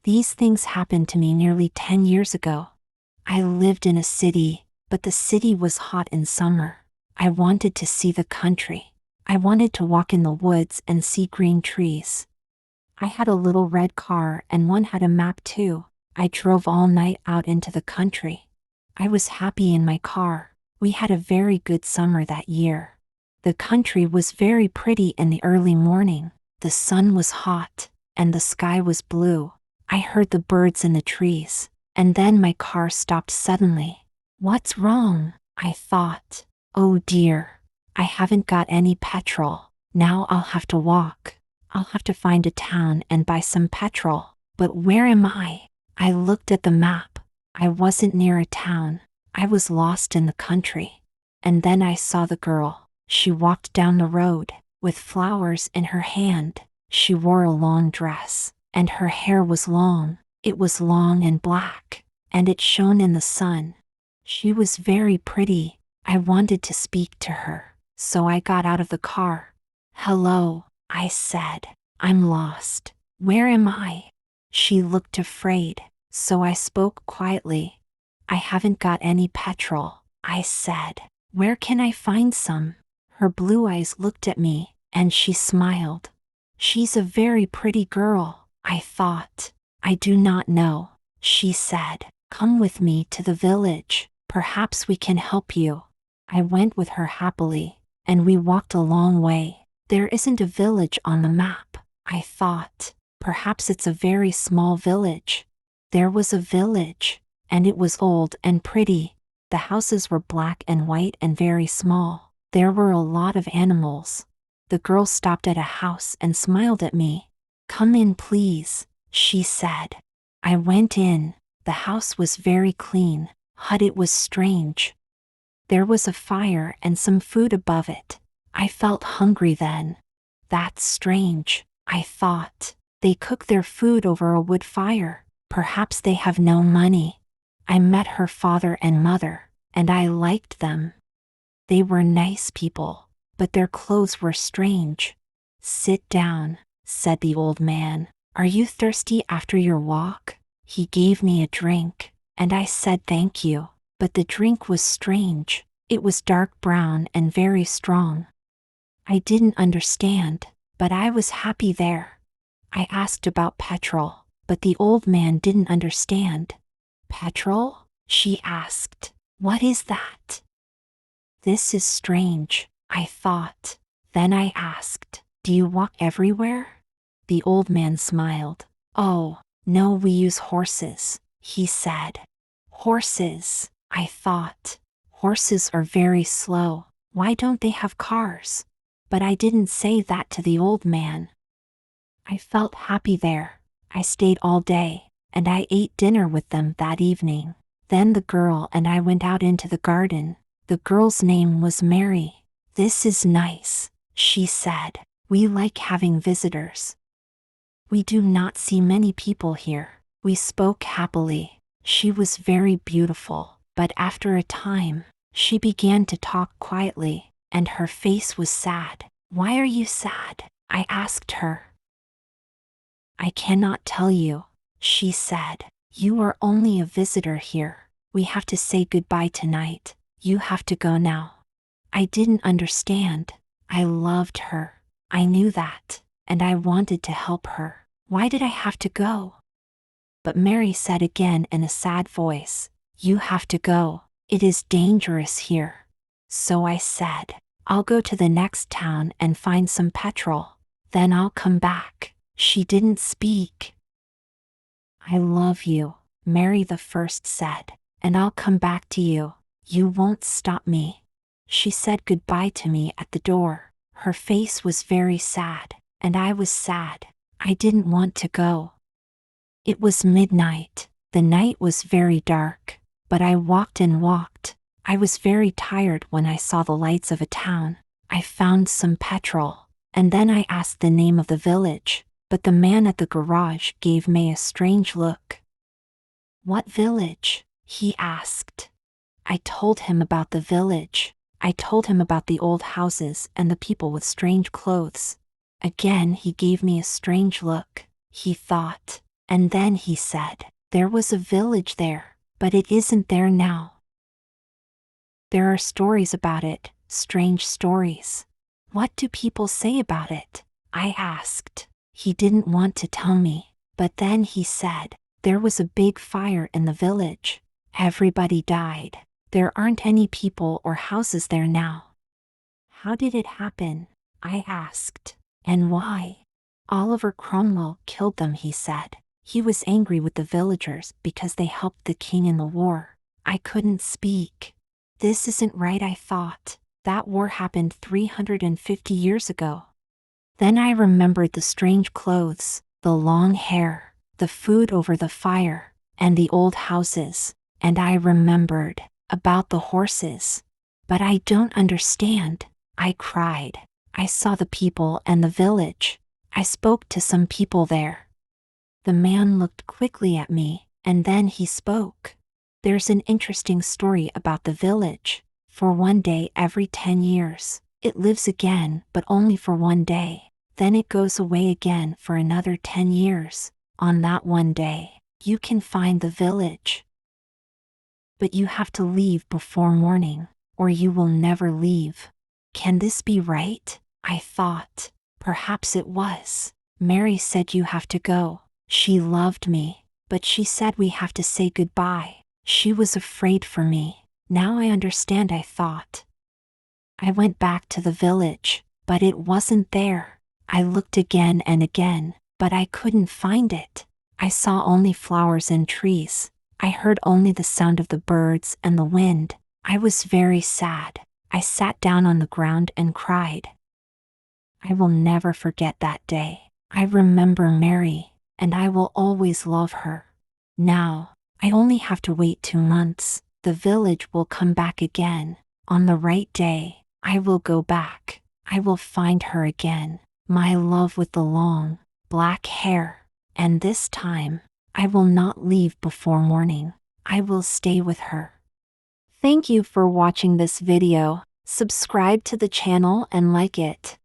These things happened to me nearly 10 years ago. I lived in a city, but the city was hot in summer. I wanted to see the country. I wanted to walk in the woods and see green trees. I had a little red car and one had a map too. I drove all night out into the country. I was happy in my car. We had a very good summer that year. The country was very pretty in the early morning. The sun was hot, and the sky was blue. I heard the birds in the trees, and then my car stopped suddenly. What's wrong? I thought. Oh dear, I haven't got any petrol. Now I'll have to walk. I'll have to find a town and buy some petrol. But where am I? I looked at the map. I wasn't near a town. I was lost in the country. And then I saw the girl. She walked down the road, with flowers in her hand. She wore a long dress, and her hair was long. It was long and black, and it shone in the sun. She was very pretty. I wanted to speak to her, so I got out of the car. Hello, I said. I'm lost. Where am I? She looked afraid, so I spoke quietly. I haven't got any petrol, I said. Where can I find some? Her blue eyes looked at me, and she smiled. She's a very pretty girl, I thought. I do not know, she said. Come with me to the village. Perhaps we can help you. I went with her happily, and we walked a long way. There isn't a village on the map, I thought. Perhaps it's a very small village. There was a village, and it was old and pretty. The houses were black and white and very small. There were a lot of animals. The girl stopped at a house and smiled at me. Come in, please, she said. I went in. The house was very clean, but it was strange. There was a fire and some food above it. I felt hungry then. That's strange, I thought. They cook their food over a wood fire. Perhaps they have no money. I met her father and mother, and I liked them. They were nice people, but their clothes were strange. Sit down, said the old man. Are you thirsty after your walk? He gave me a drink, and I said thank you, but the drink was strange. It was dark brown and very strong. I didn't understand, but I was happy there. I asked about petrol, but the old man didn't understand. Petrol? She asked. What is that? This is strange, I thought. Then I asked, do you walk everywhere? The old man smiled. Oh, no, we use horses, he said. Horses, I thought. Horses are very slow. Why don't they have cars? But I didn't say that to the old man. I felt happy there. I stayed all day, and I ate dinner with them that evening. Then the girl and I went out into the garden. The girl's name was Mary. This is nice, she said. We like having visitors. We do not see many people here. We spoke happily. She was very beautiful, but after a time, she began to talk quietly, and her face was sad. Why are you sad? I asked her. I cannot tell you, she said. You are only a visitor here. We have to say goodbye tonight. You have to go now. I didn't understand. I loved her. I knew that, and I wanted to help her. Why did I have to go? But Mary said again in a sad voice, you have to go. It is dangerous here. So I said, I'll go to the next town and find some petrol. Then I'll come back. She didn't speak. I love you, Mary the first said, and I'll come back to you. You won't stop me. She said goodbye to me at the door. Her face was very sad, and I was sad. I didn't want to go. It was midnight. The night was very dark, but I walked and walked. I was very tired when I saw the lights of a town. I found some petrol, and then I asked the name of the village, but the man at the garage gave me a strange look. What village? He asked. I told him about the village. I told him about the old houses and the people with strange clothes. Again he gave me a strange look. He thought, And then he said, there was a village there, but it isn't there now. There are stories about it, strange stories. What do people say about it? I asked. He didn't want to tell me, but then he said, there was a big fire in the village. Everybody died. There aren't any people or houses there now. How did it happen? I asked. And why? Oliver Cromwell killed them, he said. He was angry with the villagers because they helped the king in the war. I couldn't speak. This isn't right, I thought. That war happened 350 years ago. Then I remembered the strange clothes, the long hair, the food over the fire, and the old houses, and I remembered about the horses. But I don't understand, I cried. I saw the people and the village. I spoke to some people there. The man looked quickly at me, and then he spoke. There's an interesting story about the village. For one day every 10 years, it lives again, but only for one day. Then it goes away again for another 10 years. On that one day, you can find the village. But you have to leave before morning, or you will never leave. Can this be right? I thought. Perhaps it was. Mary said you have to go. She loved me, but she said we have to say goodbye. She was afraid for me. Now I understand, I thought. I went back to the village, but it wasn't there. I looked again and again, but I couldn't find it. I saw only flowers and trees. I heard only the sound of the birds and the wind. I was very sad. I sat down on the ground and cried. I will never forget that day. I remember Mary, and I will always love her. Now, I only have to wait 2 months. The village will come back again. On the right day, I will go back. I will find her again. My love with the long, black hair. And this time, I will not leave before morning. I will stay with her. Thank you for watching this video. Subscribe to the channel and like it.